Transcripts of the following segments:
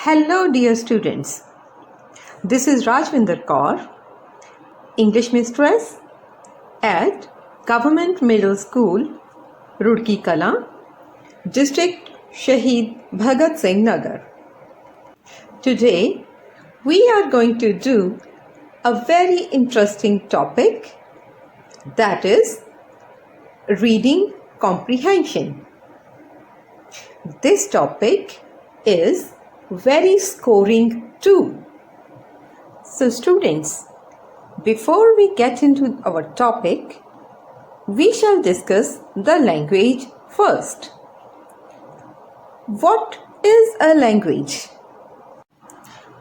Hello dear students, this is Rajvinder Kaur, English Mistress at Government Middle School, Rudki Kala, District Shaheed Bhagat Singh Nagar. Today we are going to do a very interesting topic, that is reading comprehension. This topic is very scoring too. So students, before we get into our topic, we shall discuss the language first. What is a language?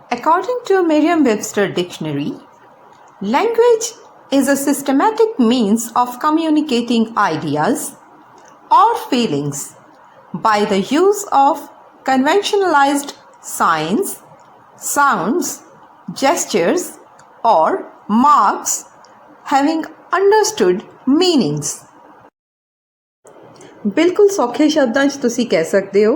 According to Merriam-Webster dictionary, language is a systematic means of communicating ideas or feelings by the use of conventionalized signs, sounds, gestures, or marks having understood meanings. ਬਿਲਕੁਲ ਸੌਖੇ ਸ਼ਬਦਾਂ 'ਚ ਤੁਸੀਂ ਕਹਿ ਸਕਦੇ ਹੋ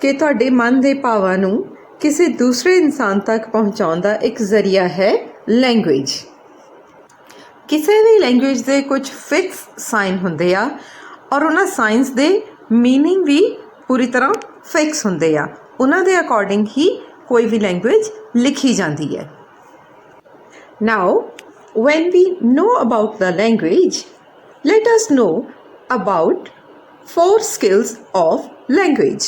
ਕਿ ਤੁਹਾਡੇ ਮਨ ਦੇ ਭਾਵਾਂ ਨੂੰ ਕਿਸੇ ਦੂਸਰੇ ਇਨਸਾਨ ਤੱਕ ਪਹੁੰਚਾਉਣ ਦਾ ਇੱਕ ਜ਼ਰੀਆ ਹੈ ਲੈਂਗੁਏਜ। ਕਿਸੇ ਵੀ ਲੈਂਗੁਏਜ ਦੇ ਕੁਝ ਫਿਕਸ ਸਾਈਨ ਹੁੰਦੇ ਆ ਔਰ ਉਹਨਾਂ ਸਾਈਨਸ ਦੇ ਮੀਨਿੰਗ ਵੀ ਪੂਰੀ ਤਰ੍ਹਾਂ ਫਿਕਸ ਹੁੰਦੇ ਆ, ਉਹਨਾਂ ਦੇ ਅਕੋਰਡਿੰਗ ਹੀ ਕੋਈ ਵੀ ਲੈਂਗੁਏਜ ਲਿਖੀ ਜਾਂਦੀ ਹੈ। Now, when we know about the language, let us know about 4 skills of language.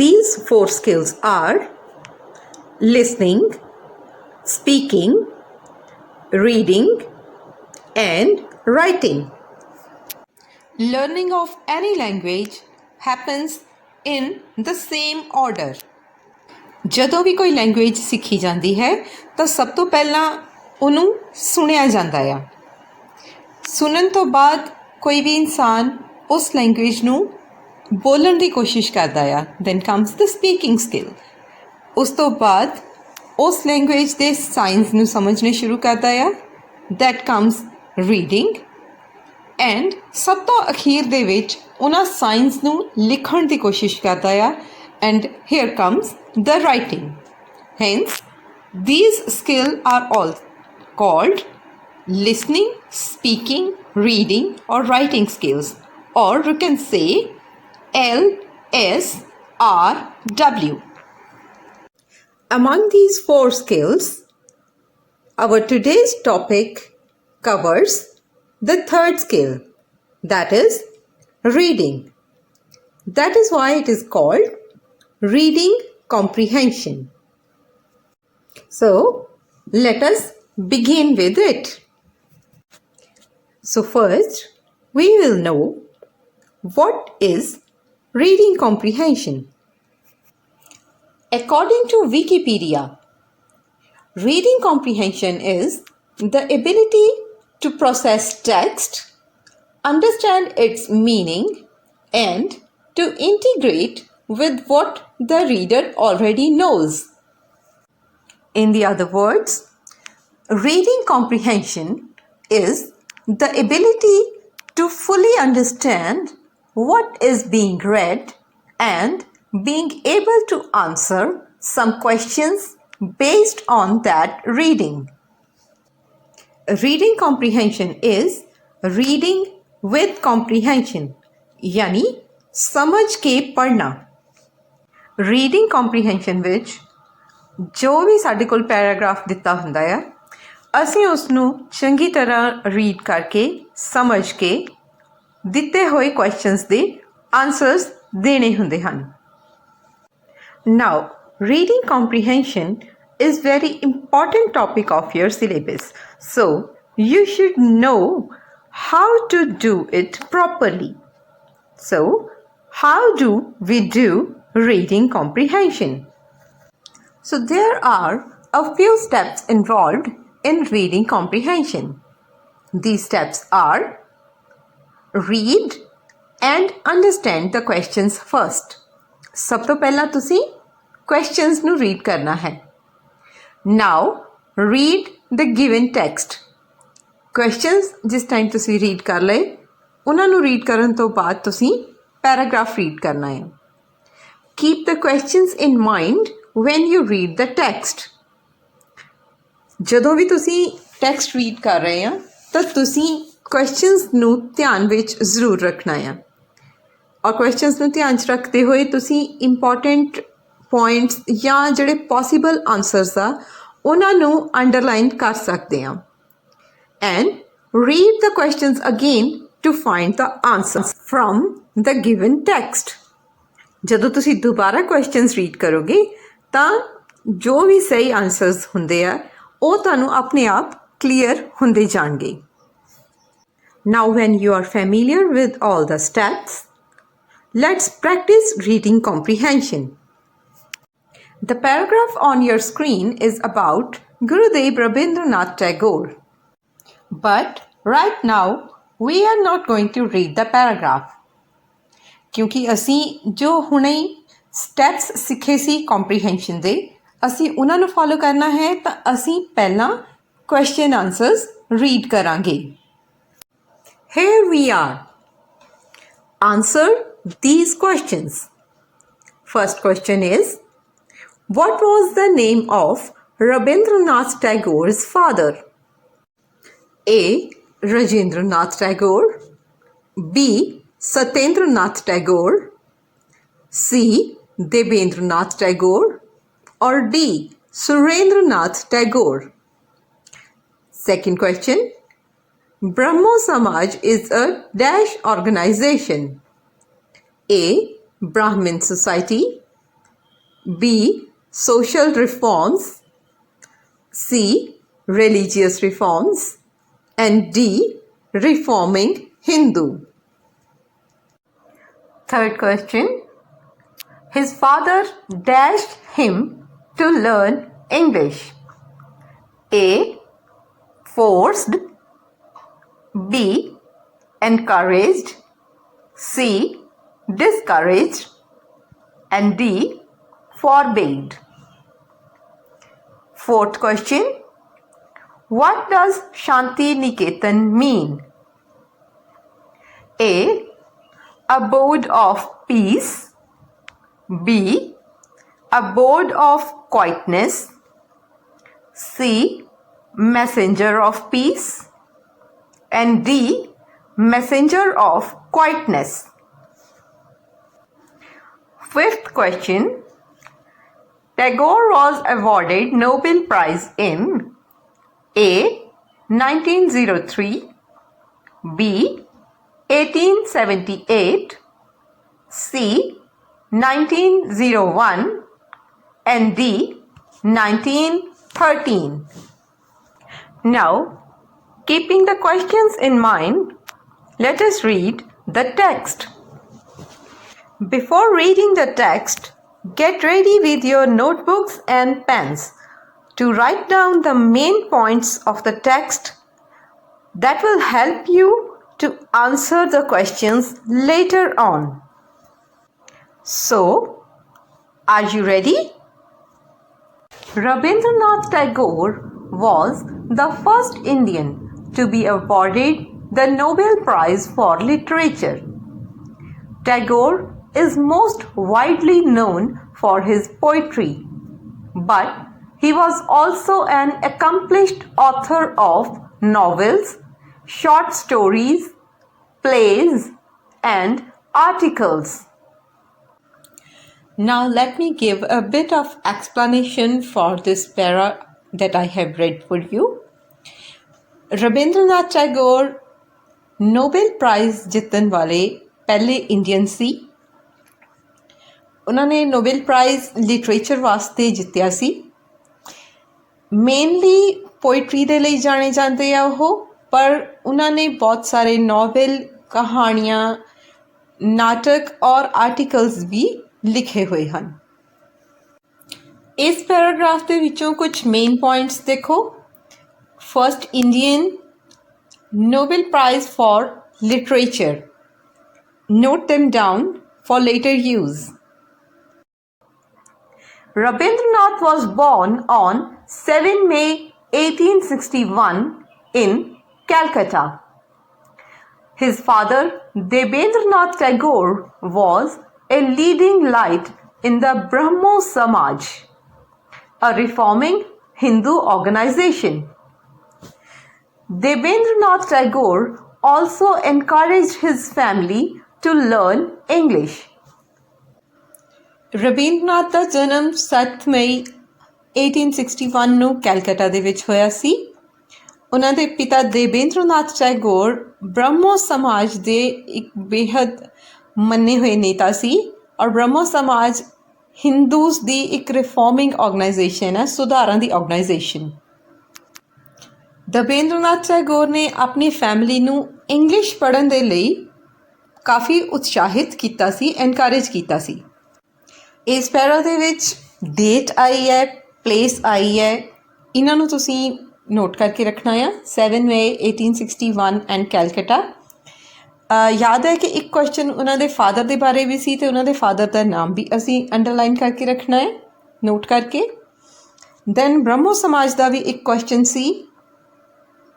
These 4 skills are listening, speaking, reading, and writing. Learning of any language happens in the same order. ਜਦੋਂ ਵੀ ਕੋਈ language ਸਿੱਖੀ ਜਾਂਦੀ ਹੈ ਤਾਂ ਸਭ ਤੋਂ ਪਹਿਲਾਂ ਉਹਨੂੰ ਸੁਣਿਆ ਜਾਂਦਾ ਆ। ਸੁਣਨ ਤੋਂ ਬਾਅਦ ਕੋਈ ਵੀ ਇਨਸਾਨ ਉਸ ਲੈਂਗੁਏਜ ਨੂੰ ਬੋਲਣ ਦੀ ਕੋਸ਼ਿਸ਼ ਕਰਦਾ ਆ। ਦੈਨ ਕਮਸ ਦ ਸਪੀਕਿੰਗ ਸਕਿੱਲ। ਉਸ ਤੋਂ ਬਾਅਦ ਉਸ ਲੈਂਗੁਏਜ ਦੇ ਸਾਈਨਸ ਨੂੰ ਸਮਝਣੇ ਸ਼ੁਰੂ ਕਰਦਾ ਆ। That comes reading. ਐਂਡ ਸਭ ਤੋਂ ਅਖੀਰ ਦੇ ਵਿੱਚ ਉਹਨਾਂ ਸਾਈਨਸ ਨੂੰ ਲਿਖਣ ਦੀ ਕੋਸ਼ਿਸ਼ ਕਰਦਾ ਆ। And here comes the writing. Hence, these skills are all called listening, speaking, reading or writing skills, or you can say LSRW. Among these 4 skills, our today's topic covers the 3rd skill, that is reading. That is why it is called reading comprehension. So, let us begin with it. So first, we will know what is reading comprehension. According to Wikipedia, reading comprehension is the ability to process text, understand its meaning, and to integrate with what the reader already knows. In the other words, reading comprehension is the ability to fully understand what is being read and being able to answer some questions based on that reading. Reading comprehension is reading with comprehension, yani ਸਮਝ ਕੇ ਪੜ੍ਹਨਾ। Reading comprehension ਵਿੱਚ ਜੋ ਵੀ ਸਾਡੇ ਕੋਲ paragraph ਦਿੱਤਾ ਹੁੰਦਾ ਆ, ਅਸੀਂ ਉਸ ਨੂੰ ਚੰਗੀ ਤਰ੍ਹਾਂ ਰੀਡ ਕਰਕੇ ਸਮਝ ਕੇ ਦਿੱਤੇ ਹੋਏ ਕੁਐਸਚਨਸ ਦੇ ਆਨਸਰਸ ਦੇਣੇ ਹੁੰਦੇ ਹਨ। Now reading comprehension is very important topic of your syllabus, so you should know how to do it properly. So how do we do reading comprehension? So there are a few steps involved in reading comprehension. These steps are read and understand the questions first. ਸਭ ਤੋਂ ਪਹਿਲਾਂ ਤੁਸੀਂ questions ਨੂੰ read ਕਰਨਾ ਹੈ। Now read the given text. Questions ਜਿਸ time ਤੁਸੀਂ read ਕਰ ਲਏ, ਉਹਨਾਂ ਨੂੰ read ਕਰਨ ਤੋਂ ਬਾਅਦ ਤੁਸੀਂ ਪੈਰਾਗ੍ਰਾਫ ਰੀਡ ਕਰਨਾ ਹੈ। keep the questions in mind when you read the text. ਜਦੋਂ ਵੀ ਤੁਸੀਂ ਟੈਕਸਟ ਰੀਡ ਕਰ ਰਹੇ ਆ ਤਾਂ ਤੁਸੀਂ ਕੁਐਸਚਨਸ ਨੂੰ ਧਿਆਨ ਵਿੱਚ ਜ਼ਰੂਰ ਰੱਖਣਾ ਆ ਔਰ ਕੁਐਸਚਨਸ ਨੂੰ ਧਿਆਨ 'ਚ ਰੱਖਦੇ ਹੋਏ ਤੁਸੀਂ ਇੰਪੋਰਟੈਂਟ ਪੁਆਇੰਟਸ ਜਾਂ ਜਿਹੜੇ ਪੋਸੀਬਲ ਆਨਸਰਸ ਆ ਉਹਨਾਂ ਨੂੰ ਅੰਡਰਲਾਈਨ ਕਰ ਸਕਦੇ ਆ and read the questions again to find the answers from the given text ਜਦੋਂ ਤੁਸੀਂ ਦੁਬਾਰਾ ਕੁਐਸਚਨਸ ਰੀਡ ਕਰੋਗੇ ਤਾਂ ਜੋ ਵੀ ਸਹੀ ਆਨਸਰਸ ਹੁੰਦੇ ਆ ਉਹ ਤੁਹਾਨੂੰ ਆਪਣੇ ਆਪ ਕਲੀਅਰ ਹੁੰਦੇ ਜਾਣਗੇ Now when you are familiar with all the steps, let's practice reading comprehension. The paragraph on your screen is about Gurudev Rabindranath Tagore. But right now, we are not going to read the paragraph. क्योंकि ਅਸੀਂ ਜੋ ਹੁਣੇ steps ਸਿੱਖੇ ਸੀ comprehension ਦੇ ਅਸੀਂ ਉਹਨਾਂ ਨੂੰ follow ਕਰਨਾ ਹੈ ਤਾਂ ਅਸੀਂ ਪਹਿਲਾਂ question answers read ਕਰਾਂਗੇ Here we are. Answer these questions. First question is, what was the name of Rabindranath Tagore's father? A. Rajendranath Tagore. B. Satyendranath Tagore. C. Debendranath Tagore. Or D. Surendranath Tagore. Second question. Brahmo Samaj is a dash organization. A. Brahmin Society. B. Social reforms. C. Religious reforms. And D. Reforming Hindu. Third question. His father dashed him to learn English. A. Forced. B. Encouraged. C. Discouraged. And D. Forbade. Fourth question. What does Shanti Niketan mean? A. Abode of peace. B. Abode of quietness. C. Messenger of peace. And D. Messenger of quietness. Fifth question. Tagore was awarded Nobel Prize in A. 1903, B. 1878, C. 1901, and D. 1913. Now, keeping the questions in mind, let us read the text. Before reading the text, get ready with your notebooks and pens to write down the main points of the text that will help you to answer the questions later on. So, are you ready? Rabindranath Tagore was the first Indian to be awarded the Nobel Prize for Literature. Tagore is most widely known for his poetry, but he was also an accomplished author of novels, short stories, plays, and articles. Now let me give a bit of explanation for this para that I have read for you. Rabindranath Tagore Nobel prize ਜਿੱਤਣ ਵਾਲੇ ਪਹਿਲੇ Indian ਸੀ ਉਹਨਾਂ ਨੇ Nobel prize literature ਵਾਸਤੇ ਜਿੱਤਿਆ C mainly poetry ਦੇ ਲਈ ਜਾਣੇ ਜਾਂਦੇ ਆ ਉਹ ਪਰ ਉਹਨਾਂ ਨੇ ਬਹੁਤ ਸਾਰੇ ਨੋਵਲ ਕਹਾਣੀਆਂ ਨਾਟਕ ਔਰ ਆਰਟੀਕਲਸ ਵੀ ਲਿਖੇ ਹੋਏ ਹਨ ਇਸ ਪੈਰਾਗ੍ਰਾਫ ਦੇ ਵਿੱਚੋਂ ਕੁਝ ਮੇਨ ਪੁਆਇੰਟਸ ਦੇਖੋ First Indian Nobel Prize for Literature. Note them down for later use. Rabindranath was born on 7 May 1861 in Calcutta. His father, Debendranath Tagore, was a leading light in the Brahmo Samaj, a reforming Hindu organization. Debendranath Tagore also encouraged his family to learn English. Rabindranath ਦਾ ਜਨਮ 7 ਮਈ 1861 ਨੂੰ ਕੈਲਕਟਾ ਦੇ ਵਿੱਚ ਹੋਇਆ ਸੀ। ਉਹਨਾਂ ਦੇ ਪਿਤਾ ਦੇਬੇਂਦਰਨਾਥ ਟੈਗੋਰ ਬ੍ਰਹਮੋ ਸਮਾਜ ਦੇ ਇੱਕ ਬੇਹੱਦ ਮੰਨੇ ਹੋਏ ਨੇਤਾ ਸੀ ਔਰ ਬ੍ਰਹਮੋ ਸਮਾਜ ਹਿੰਦੂਜ਼ ਦੀ ਇੱਕ ਰਿਫਾਰਮਿੰਗ ਆਰਗੇਨਾਈਜੇਸ਼ਨ ਹੈ, ਸੁਧਾਰਾਂ ਦੀ ਆਰਗੇਨਾਈਜੇਸ਼ਨ। ਦੇਬੇਂਦਰਨਾਥ ਟੈਗੋਰ ਨੇ ਆਪਣੀ ਫੈਮਿਲੀ ਨੂੰ ਇੰਗਲਿਸ਼ ਪੜ੍ਹਨ ਦੇ ਲਈ ਕਾਫੀ ਉਤਸ਼ਾਹਿਤ ਕੀਤਾ ਸੀ, ਐਨਕਰੇਜ ਕੀਤਾ ਸੀ। ਇਸ ਪੈਰਾ ਦੇ ਵਿੱਚ ਡੇਟ ਆਈ ਹੈ, ਪਲੇਸ ਆਈ ਹੈ, ਇਹਨਾਂ ਨੂੰ ਤੁਸੀਂ ਨੋਟ ਕਰਕੇ ਰੱਖਣਾ ਆ। 7 ਮਈ 1861 ਐਂਡ ਕੈਲਕਟਾ। ਯਾਦ ਹੈ ਕਿ ਇੱਕ ਕੁਐਸਚਨ ਉਹਨਾਂ ਦੇ ਫਾਦਰ ਦੇ ਬਾਰੇ ਵੀ ਸੀ ਅਤੇ ਉਹਨਾਂ ਦੇ ਫਾਦਰ ਦਾ ਨਾਮ ਵੀ ਅਸੀਂ ਅੰਡਰਲਾਈਨ ਕਰਕੇ ਰੱਖਣਾ ਹੈ, ਨੋਟ ਕਰਕੇ। ਦੈਨ ਬ੍ਰਹਮੋ ਸਮਾਜ ਦਾ ਵੀ ਇੱਕ ਕੁਐਸਚਨ ਸੀ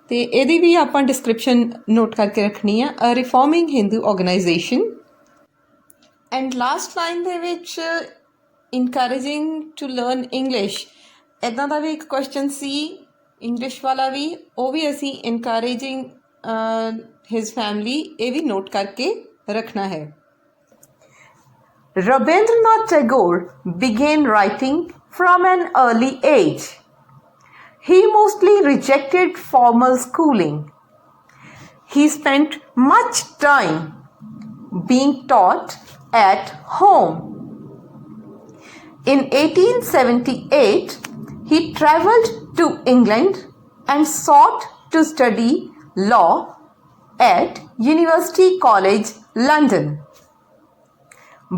ਅਤੇ ਇਹਦੀ ਵੀ ਆਪਾਂ ਡਿਸਕ੍ਰਿਪਸ਼ਨ ਨੋਟ ਕਰਕੇ ਰੱਖਣੀ ਆ, a reforming Hindu organisation. And last line ਦੇ ਵਿੱਚ ਇਨਕਰੇਜਿੰਗ ਟੂ ਲਰਨ ਇੰਗਲਿਸ਼, ਇੱਦਾਂ ਦਾ ਵੀ ਇੱਕ ਕੁਐਸਚਨ ਸੀ ਇੰਗਲਿਸ਼ ਵਾਲਾ ਵੀ, ਉਹ ਵੀ ਅਸੀਂ ਇਨਕਰੇਜਿੰਗ ਹਿਜ਼ ਫੈਮਲੀ, ਇਹ ਵੀ ਨੋਟ ਕਰਕੇ ਰੱਖਣਾ ਹੈ। Rabindranath Tagore began writing from an early age. He mostly rejected formal schooling. He spent much time being taught at home. In 1878, he travelled to England and sought to study law at University College London,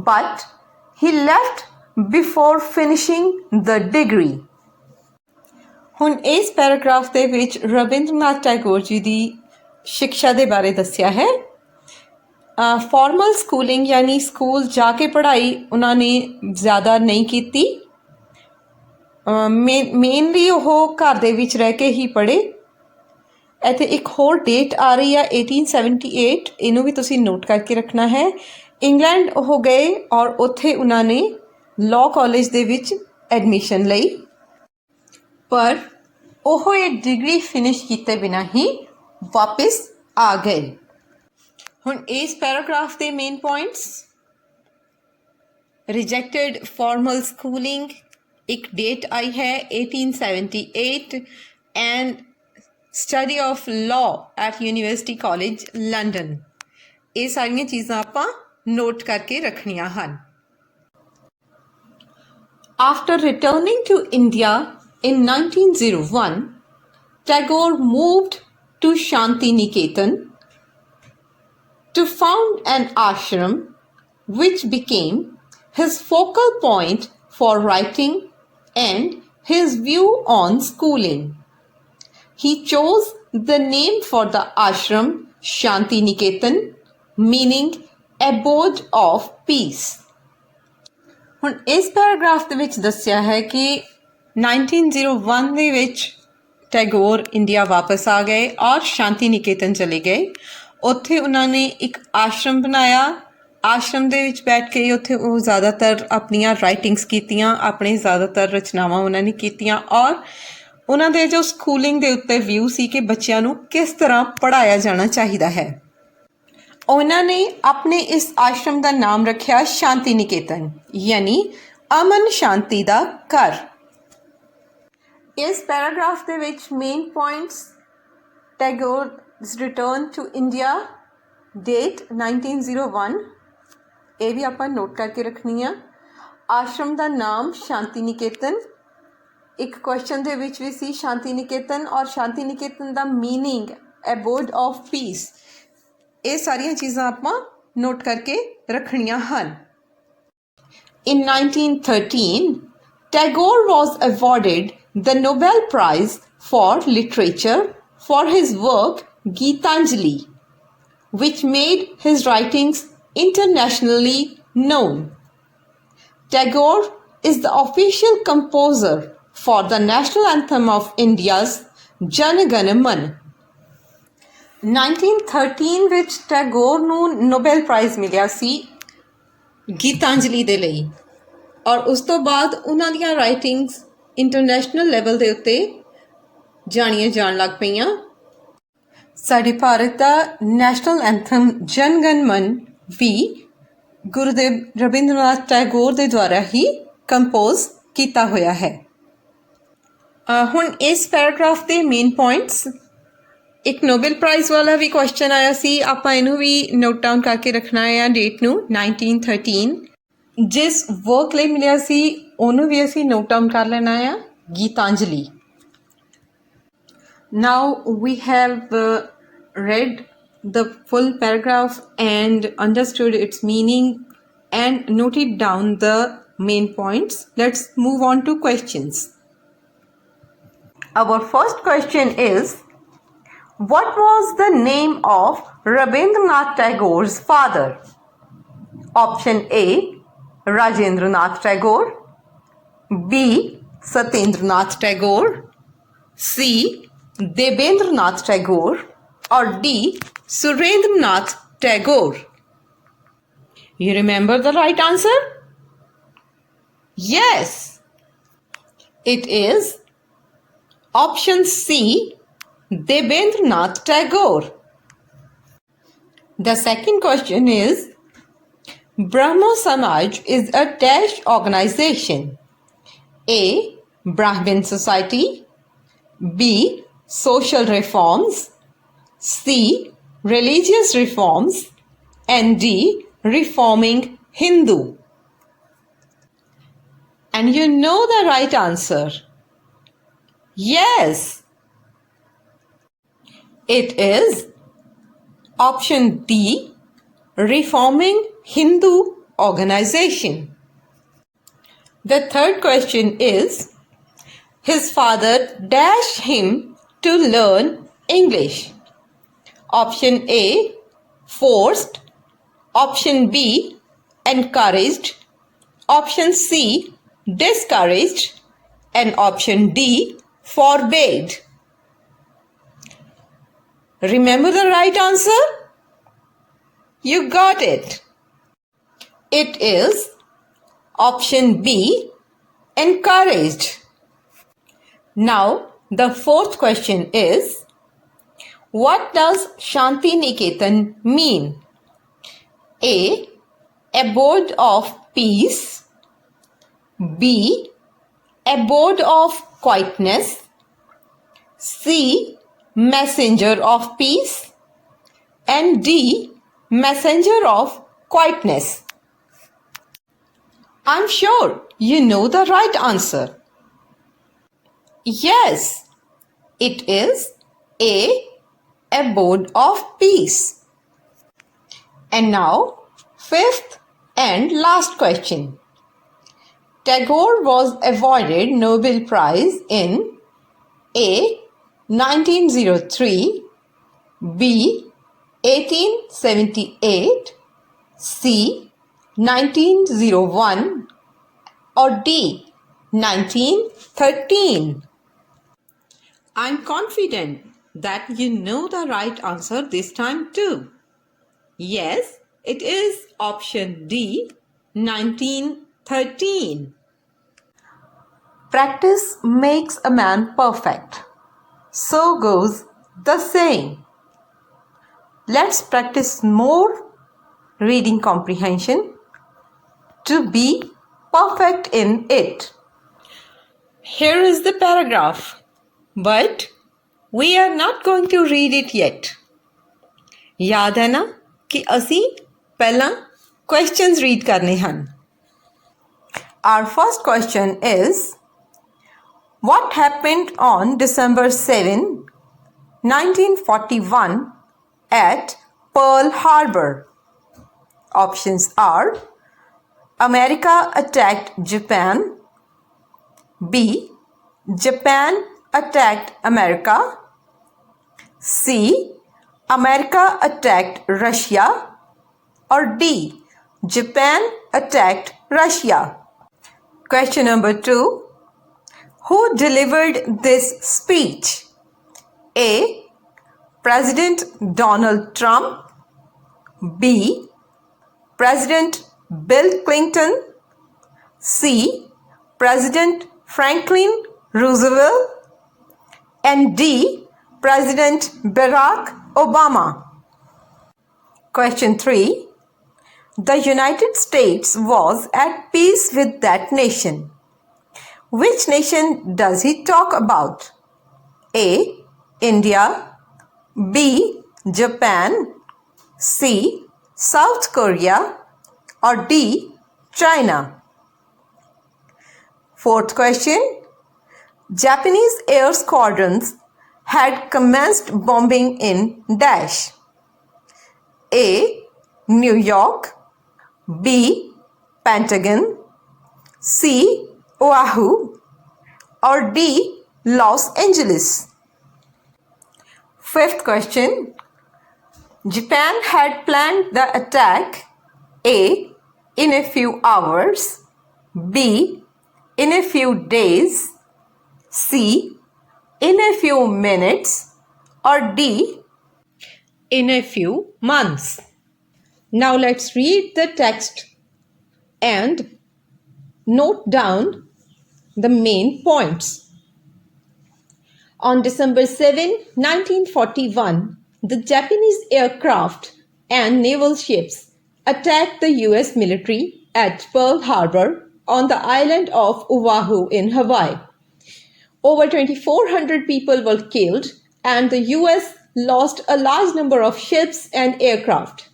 but he left before finishing the degree. ਹੁਣ ਇਸ paragraph ਦੇ ਵਿੱਚ ਰਵਿੰਦਰਨਾਥ ਟੈਗੋਰ ਜੀ ਦੀ ਸਿੱਖਿਆ ਦੇ ਬਾਰੇ ਦੱਸਿਆ ਹੈ। Formal schooling ਯਾਨੀ ਸਕੂਲ ਜਾ ਕੇ ਪੜ੍ਹਾਈ ਉਹਨਾਂ ਨੇ ਜ਼ਿਆਦਾ ਨਹੀਂ ਕੀਤੀ, ਮੇਨਲੀ ਉਹ ਘਰ ਦੇ ਵਿੱਚ ਰਹਿ ਕੇ ਹੀ ਪੜ੍ਹੇ। ਇੱਥੇ ਇੱਕ ਹੋਰ ਡੇਟ ਆ ਰਹੀ ਆ 1878, ਇਹਨੂੰ ਵੀ ਤੁਸੀਂ ਨੋਟ ਕਰਕੇ ਰੱਖਣਾ ਹੈ। ਇੰਗਲੈਂਡ ਉਹ ਗਏ ਔਰ ਉੱਥੇ ਉਹਨਾਂ ਨੇ ਲਾਅ ਕਾਲਜ ਦੇ ਵਿੱਚ ਐਡਮਿਸ਼ਨ ਲਈ, ਪਰ ਉਹ ਇਹ ਡਿਗਰੀ ਫਿਨਿਸ਼ ਕੀਤੇ ਬਿਨਾਂ ਹੀ ਵਾਪਿਸ ਆ ਗਏ। ਹੁਣ ਇਸ ਪੈਰਾਗ੍ਰਾਫ ਦੇ main points, rejected formal schooling, ਇੱਕ ਡੇਟ ਆਈ ਹੈ 1878 and study of law at university college London. ਇਹ ਸਾਰੀਆਂ ਚੀਜ਼ਾਂ ਆਪਾਂ ਨੋਟ ਕਰਕੇ ਰੱਖਣੀਆਂ ਹਨ। After returning to India in 1901, Tagore moved to Shanti Niketan to found an ashram which became his focal point for writing and his view on schooling. He chose the name for the ashram Shanti Niketan, meaning abode of peace. ਹੁਣ ਇਸ paragraph ਦੇ ਵਿੱਚ ਦੱਸਿਆ ਹੈ ਕਿ 1901 ਦੇ ਵਿੱਚ Tagore India ਵਾਪਸ ਆ ਗਏ ਔਰ ਸ਼ਾਂਤੀ ਨਿਕੇਤਨ ਚਲੇ ਗਏ। ਉੱਥੇ ਉਹਨਾਂ ਨੇ ਇੱਕ ਆਸ਼ਰਮ ਬਣਾਇਆ। ਆਸ਼ਰਮ ਦੇ ਵਿੱਚ ਬੈਠ ਕੇ ਉੱਥੇ ਉਹ ਜ਼ਿਆਦਾਤਰ ਆਪਣੀਆਂ ਰਾਈਟਿੰਗਸ ਕੀਤੀਆਂ, ਆਪਣੇ ਜ਼ਿਆਦਾਤਰ ਰਚਨਾਵਾਂ ਉਹਨਾਂ ਨੇ ਕੀਤੀਆਂ ਔਰ ਉਹਨਾਂ ਦੇ ਜੋ ਸਕੂਲਿੰਗ ਦੇ ਉੱਤੇ ਵਿਊ ਸੀ ਕਿ ਬੱਚਿਆਂ ਨੂੰ ਕਿਸ ਤਰ੍ਹਾਂ ਪੜ੍ਹਾਇਆ ਜਾਣਾ ਚਾਹੀਦਾ ਹੈ। ਉਹਨਾਂ ਨੇ ਆਪਣੇ ਇਸ ਆਸ਼ਰਮ ਦਾ ਨਾਮ ਰੱਖਿਆ ਸ਼ਾਂਤੀ ਨਿਕੇਤਨ, ਯਾਨੀ ਅਮਨ ਸ਼ਾਂਤੀ ਦਾ ਘਰ। ਇਸ ਪੈਰਾਗ੍ਰਾਫ ਦੇ ਵਿੱਚ main points, Tagore's return to India, date 1901, ਇਹ ਵੀ ਆਪਾਂ ਨੋਟ ਕਰਕੇ ਰੱਖਣੀ ਆ। ਆਸ਼ਰਮ ਦਾ ਨਾਮ ਸ਼ਾਂਤੀ ਨਿਕੇਤਨ, ਇੱਕ ਕੁਐਸਚਨ ਦੇ ਵਿੱਚ ਵੀ ਸੀ ਸ਼ਾਂਤੀ ਨਿਕੇਤਨ ਔਰ ਸ਼ਾਂਤੀ ਨਿਕੇਤਨ ਦਾ ਮੀਨਿੰਗ ਐਬੋਡ ਆਫ ਪੀਸ। ਇਹ ਸਾਰੀਆਂ ਚੀਜ਼ਾਂ ਆਪਾਂ ਨੋਟ ਕਰਕੇ ਰੱਖਣੀਆਂ ਹਨ। In 1913, Tagore was awarded the Nobel Prize for Literature for his work Gitanjali, which made his writings internationally known. Tagore is the official composer for the national anthem of India's Jana Gana Mana. 1913 ਵਿੱਚ ਟੈਗੋਰ ਨੂੰ ਨੋਬੈਲ price ਮਿਲਿਆ ਸੀ ਗੀਤਾਂਜਲੀ ਦੇ ਲਈ। ਔਰ ਉਸ ਤੋਂ ਬਾਅਦ ਉਹਨਾਂ ਦੀਆਂ ਰਾਈਟਿੰਗਸ ਇੰਟਰਨੈਸ਼ਨਲ ਲੈਵਲ ਦੇ ਉੱਤੇ ਜਾਣੀਆਂ ਜਾਣ ਲੱਗ ਪਈਆਂ। ਸਾਡੇ ਭਾਰਤ ਦਾ ਨੈਸ਼ਨਲ ਐਂਥਮ ਜਨ ਗਣ ਮਨ ਵੀ ਗੁਰੂਦੇਵ ਰਵਿੰਦਰਨਾਥ ਟੈਗੋਰ ਦੇ ਦੁਆਰਾ ਹੀ ਕੰਪੋਜ਼ ਕੀਤਾ ਹੋਇਆ ਹੈ। ਹੁਣ ਇਸ ਪੈਰਾਗ੍ਰਾਫ ਦੇ ਮੇਨ ਪੁਆਇੰਟਸ, ਇੱਕ ਨੋਬਲ ਪ੍ਰਾਈਜ਼ ਵਾਲਾ ਵੀ ਕੁਐਸਚਨ ਆਇਆ ਸੀ, ਆਪਾਂ ਇਹਨੂੰ ਵੀ ਨੋਟ ਡਾਊਨ ਕਰਕੇ ਰੱਖਣਾ ਹੈ ਡੇਟ ਨੂੰ 1913। ਜਿਸ ਵਰਕ ਲਈ ਮਿਲਿਆ ਸੀ ਉਹਨੂੰ ਵੀ ਅਸੀਂ ਨੋਟ ਡਾਊਨ ਕਰ ਲੈਣਾ ਆ, Gitanjali. Now we have read the full paragraph and understood its meaning and noted down the main points. Let's move on to questions. Our first question is, what was the name of Rabindranath Tagore's father? Option A, Rajendranath Tagore, B, Satyendranath Tagore, C, Debendranath Tagore, or D, Surendranath Tagore? You remember the right answer? Yes, it is option C, Debendranath Tagore. The second question is, Brahmo Samaj is a dash organization. A, Brahmin Society, B, Social Reforms, C, Religious Reforms, and D, Reforming Hindu. And you know the right answer. Yes, it is option D, Reforming Hindu Organization. The third question is, his father dashed him to learn English. Option A, forced. Option B, encouraged. Option C, discouraged. And option D, forbade. Remember the right answer? You got it. It is option B, encouraged. Now, the fourth question is, what does Shanti Niketan mean? A, abode of peace. B, abode of quietness. C, messenger of peace. And D, messenger of quietness. I'm sure you know the right answer. Yes, it is A, abode of peace. And now, fifth and last question. Tagore was awarded Nobel Prize in A, 1903, B, 1878, C, 1901, or D, 1913. I'm confident that you know the right answer this time too. Yes, it is option D, 1913. Practice makes a man perfect. So goes the saying. Let's practice more reading comprehension to be perfect in it. Here is the paragraph, but we are not going to read it yet. याद है ना कि असी पहला questions read करने हैं. Our first question is, what happened on December 7, 1941 at Pearl Harbor? Options are, America attacked Japan. B, Japan attacked America. C, America attacked Russia. Or D, Japan attacked Russia. Question number 2. Who delivered this speech? A, President Donald Trump. B, President Bill Clinton. C. President Franklin Roosevelt, and D. President Barack Obama. Question 3. The United States was at peace with that nation. Which nation does he talk about? A. India, B. Japan, C. South Korea, or D. China. Fourth question. Japanese air squadrons had commenced bombing in dash. A. New York, B. Pentagon, C. Oahu, or D. Los Angeles. Fifth question. Japan had planned the attack A. in a few hours, B. in a few days, C. in a few minutes, or D. in a few months. Now let's read the text and note down the main points. On December 7, 1941, the Japanese aircraft and naval ships attacked the US military at Pearl Harbor on the island of Oahu in Hawaii. Over 2,400 people were killed and the US lost a large number of ships and aircraft.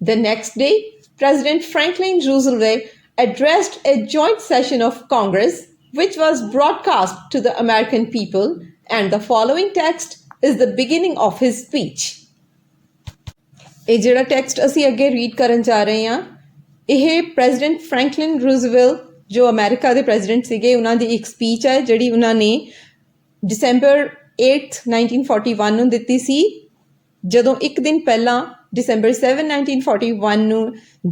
The next day, President Franklin Roosevelt addressed a joint session of Congress which was broadcast to the American people, and the following text is the beginning of his speech. ਇਹ ਜਿਹੜਾ text ਅਸੀਂ ਅੱਗੇ read ਕਰਨ ਜਾ ਰਹੇ ਹਾਂ ਇਹ president Franklin Roosevelt ਜੋ ਅਮਰੀਕਾ ਦੇ ਪ੍ਰੈਜ਼ੀਡੈਂਟ ਸੀਗੇ ਉਹਨਾਂ ਦੀ ਇੱਕ ਸਪੀਚ ਹੈ ਜਿਹੜੀ ਉਹਨਾਂ ਨੇ December 8, 1941 ਨੂੰ ਦਿੱਤੀ ਸੀ ਜਦੋਂ ਇੱਕ ਦਿਨ ਪਹਿਲਾਂ December 7, 1941 ਨੂੰ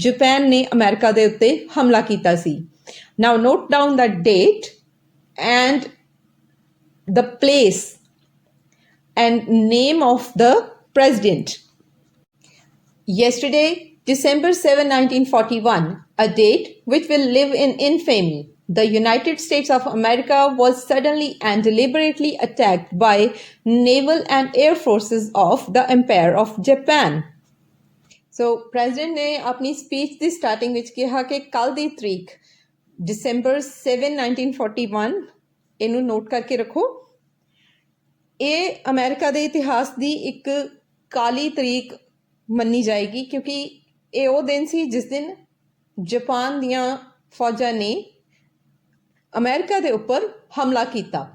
ਜਾਪਾਨ ਨੇ ਅਮਰੀਕਾ ਦੇ ਉੱਤੇ ਹਮਲਾ ਕੀਤਾ ਸੀ. Now note down the date and the place and name of the president. Yesterday, December 7, 1941, a date which will live in infamy, the United States of America was suddenly and deliberately attacked by naval and air forces of the Empire of Japan. So, President ने अपनी speech ਦੀ starting ਵਿੱਚ ਕਿਹਾ ਕਿ ਕੱਲ ਦੀ ਤਰੀਕ December 7, 1941 ਇਹਨੂੰ note ਕਰਕੇ ਰੱਖੋ ਇਹ ਅਮਰੀਕਾ ਦੇ ਇਤਿਹਾਸ ਦੀ ਇੱਕ ਕਾਲੀ ਤਰੀਕ ਮੰਨੀ ਜਾਏਗੀ ਕਿਉਂਕਿ ਇਹ ਉਹ ਦਿਨ ਸੀ ਜਿਸ ਦਿਨ ਜਾਪਾਨ ਦੀਆਂ ਫੌਜਾਂ ਨੇ ਅਮਰੀਕਾ ਦੇ ਉੱਪਰ ਹਮਲਾ ਕੀਤਾ.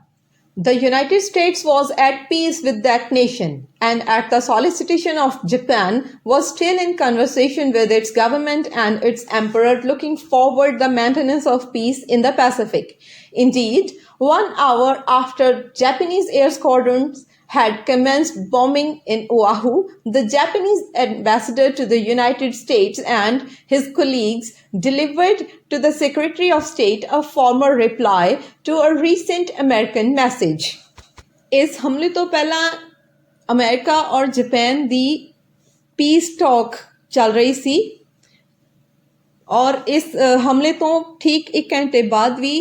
The United States was at peace with that nation and at the solicitation of Japan was still in conversation with its government and its emperor looking forward the maintenance of peace in the Pacific. Indeed, 1 hour after Japanese air squadrons had commenced bombing in Oahu, the Japanese ambassador to the United States and his colleagues delivered to the Secretary of State a formal reply to a recent American message. इस हमले तो पहला America और Japan दी piece talk चल रही सी और इस हमले तो ठीक एक घंटे बाद भी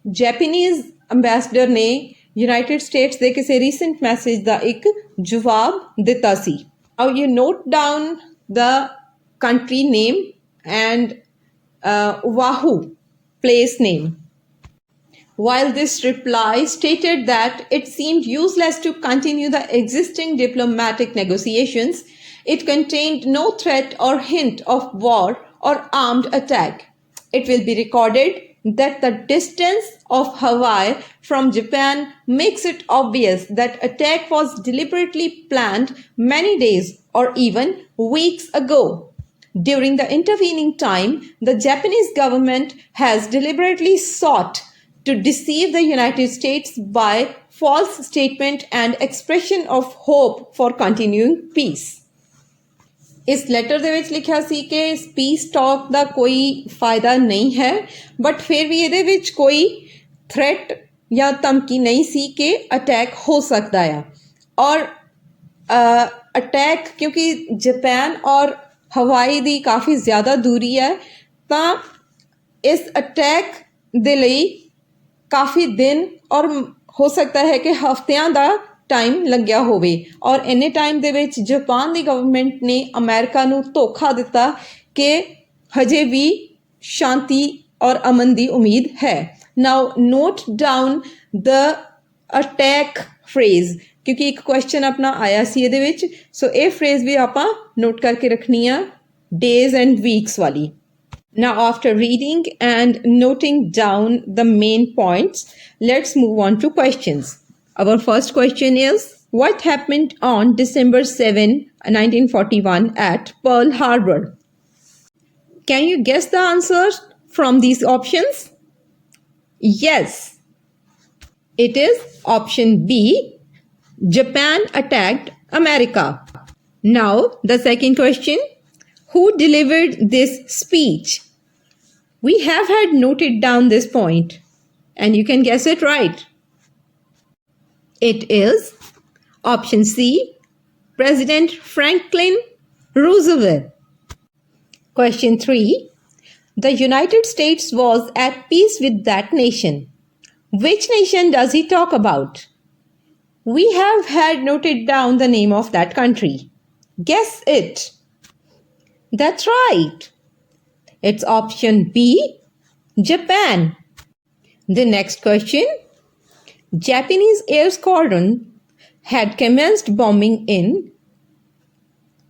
जापानीज अंबैसडर ने यूनाइटेड स्टेट्स ਦੇ ਕਿਸੇ ਰੀਸੈਂਟ ਮੈਸੇਜ ਦਾ ਇੱਕ ਜਵਾਬ ਦਿੱਤਾ ਸੀ. Now you note down the country name and Oahu place name. While this reply stated that it seemed useless to continue the existing diplomatic negotiations, it contained no threat or hint of war or armed attack. It will be recorded that the distance of Hawaii from Japan makes it obvious that attack was deliberately planned many days or even weeks ago. During the intervening time, the Japanese government has deliberately sought to deceive the United States by false statement and expression of hope for continuing peace. ਇਸ letter ਦੇ ਵਿੱਚ ਲਿਖਿਆ ਸੀ ਕਿ piece talk ਦਾ ਕੋਈ ਫਾਇਦਾ ਨਹੀਂ ਹੈ but ਫਿਰ ਵੀ ਇਹਦੇ ਵਿੱਚ ਕੋਈ ਥ੍ਰੈਟ ਜਾਂ ਧਮਕੀ ਨਹੀਂ ਸੀ ਕਿ ਅਟੈਕ ਹੋ ਸਕਦਾ ਆ ਔਰ ਅਟੈਕ ਕਿਉਂਕਿ ਜਾਪਾਨ ਔਰ ਹਵਾਈ ਦੀ ਕਾਫੀ ਜ਼ਿਆਦਾ ਦੂਰੀ ਹੈ ਤਾਂ ਇਸ ਅਟੈਕ ਦੇ ਲਈ ਕਾਫੀ ਦਿਨ ਔਰ ਹੋ ਸਕਦਾ ਹੈ ਕਿ ਹਫ਼ਤਿਆਂ ਦਾ ਟਾਈਮ ਲੱਗਿਆ ਹੋਵੇ ਔਰ ਇੰਨੇ ਟਾਈਮ ਦੇ ਵਿੱਚ ਜਾਪਾਨ ਦੀ ਗਵਰਨਮੈਂਟ ਨੇ ਅਮਰੀਕਾ ਨੂੰ ਧੋਖਾ ਦਿੱਤਾ ਕਿ ਹਜੇ ਵੀ ਸ਼ਾਂਤੀ ਔਰ ਅਮਨ ਦੀ ਉਮੀਦ ਹੈ। ਨਾਓ ਨੋਟ ਡਾਊਨ ਦ ਅਟੈਕ ਫਰੇਜ਼ ਕਿਉਂਕਿ ਇੱਕ ਕੁਐਸਚਨ ਆਪਣਾ ਆਇਆ ਸੀ ਇਹਦੇ ਵਿੱਚ ਸੋ ਇਹ ਫਰੇਜ਼ ਵੀ ਆਪਾਂ ਨੋਟ ਕਰਕੇ ਰੱਖਣੀ ਆ days and weeks ਵਾਲੀ। Now after reading and noting down the main points, let's move on to questions. Our first question is, what happened on December 7, 1941 at Pearl Harbor? Can you guess the answers from these options? Yes. It is option B. Japan attacked America. Now the second question. Who delivered this speech? We have had noted down this point and you can guess it right. It is option C, President Franklin Roosevelt. Question 3. The United States was at peace with that nation. Which nation does he talk about? We have had noted down the name of that country. Guess it. That's right. It's option B, Japan. The next question. Japanese air squadron had commenced bombing in.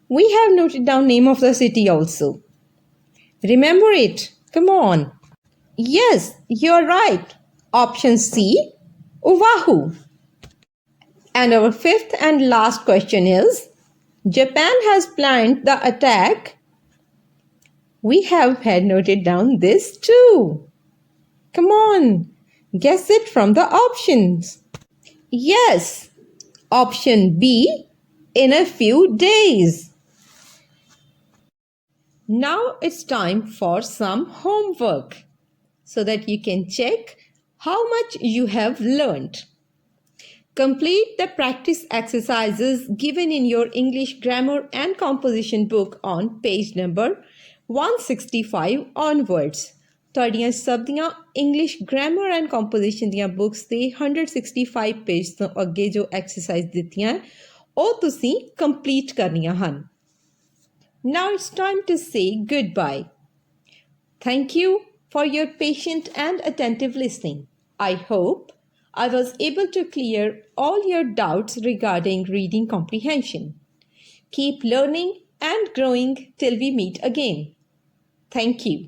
We have noted down name of the city also. Remember it. Come on. Yes, you're right. Option C, Oahu. And our fifth and last question is, Japan has planned the attack. We have had noted down this too. Come on, guess it from the options. Yes, option B, in a few days. Now it's time for some homework so that you can check how much you have learned. Complete the practice exercises given in your English grammar and composition book on page number 165 onwards. ਤੁਹਾਡੀਆਂ ਸਭ ਦੀਆਂ English grammar and composition ਦੀਆਂ books ਤੇ 165 page ਤੋਂ ਅੱਗੇ ਜੋ exercise ਦਿੱਤੀਆਂ ਉਹ ਤੁਸੀਂ ਕੰਪਲੀਟ ਕਰਨੀਆਂ ਹਨ। Now it's time to say goodbye. Thank you for your patient and attentive listening. I hope I was able to clear all your doubts regarding reading comprehension. Keep learning and growing till we meet again. Thank you.